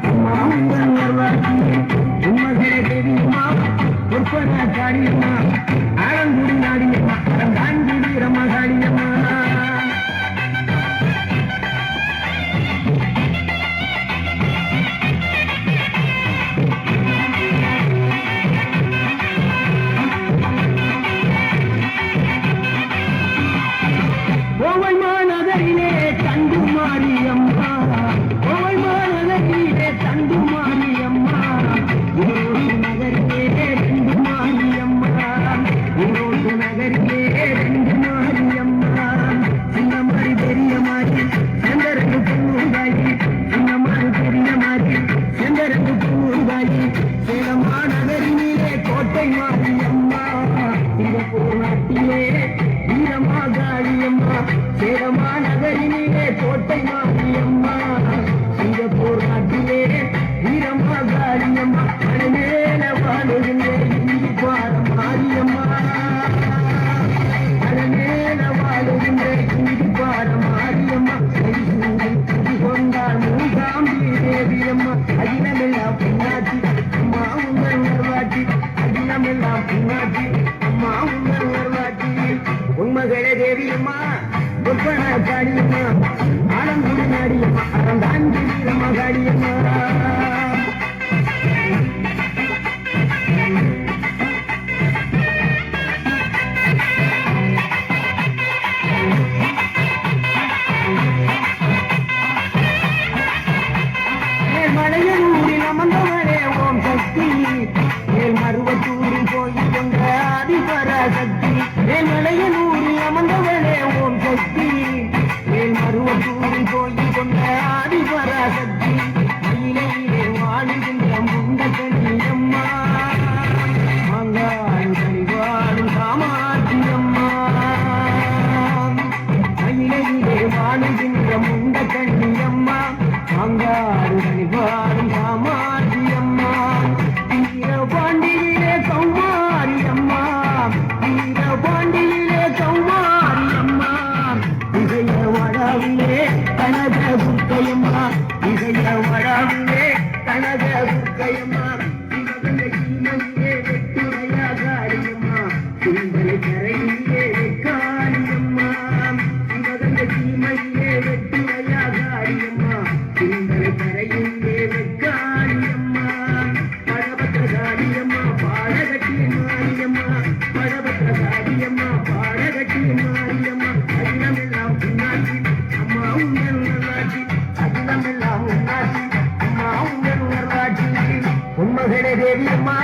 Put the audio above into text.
அம்மா உங்கள் நர்வாட்டி உண்மைகளை தெரியுமா பொற்பன காரியம்மா ஆழங்குடி நாடியம்மா தாண்டி வீரம்மா காரியம்மா உண்மைகளே தேவியம்மா பொற்பன காரியம்மா ஆலங்குடி நாடியம்மா தாண்டி வீரம்மா காரியம்மா மலையூரில் அமர்ந்தவரே ஓம் சக்தி மேல் மருவத்தூரில் போய் கொண்ட ஆதிபராசக்தி மேல் மலையனூரில் அமர்ந்தவரே ஓம் சக்தி மேல் மருவத்தூரில் போய் கொண்ட ஆதிபராசக்தி மயிலையிலே வாழுகின்ற முண்ட கண்ணியம்மா மங்காள் கனிவாடும் காமாட்சியம்மா மயிலையிலே வாழுகின்ற முண்ட கண்ணியம்மா மங்காடு கனிவாடும் காமாட்சியம்மா வீரபாண்டியிலே கௌமாரியம்மா வீரபாண்டியிலே கௌமாரியம்மா இசைய வடாவிலே கனக குர்க்கையம்மா இசைய வடாவிலே கனக குர்க்கையம்மா சீமையிலே வெட்டுரையா காரியம்மா சிந்தனை கரையிலே வெக்காரியம்மா சிவகங்க சீமையிலே வெட்டுரையா காரியம்மா சிந்தனை கரையிலே வெக்காரியம்மா பழபத்திரகாரியம்மா பாடகட்டி மாரியம்மா பழபத்திரகாரியம்மா பாடகட்டி மாரியம்மா அகிலமெல்லாம் உன்னாட்சி அம்மா உங்கள் நல்லாட்சி அகிலமெல்லாம் உன்னாட்சி அம்மா உங்கள் நல்லாட்சி உண்மைகளே தேவியம்மா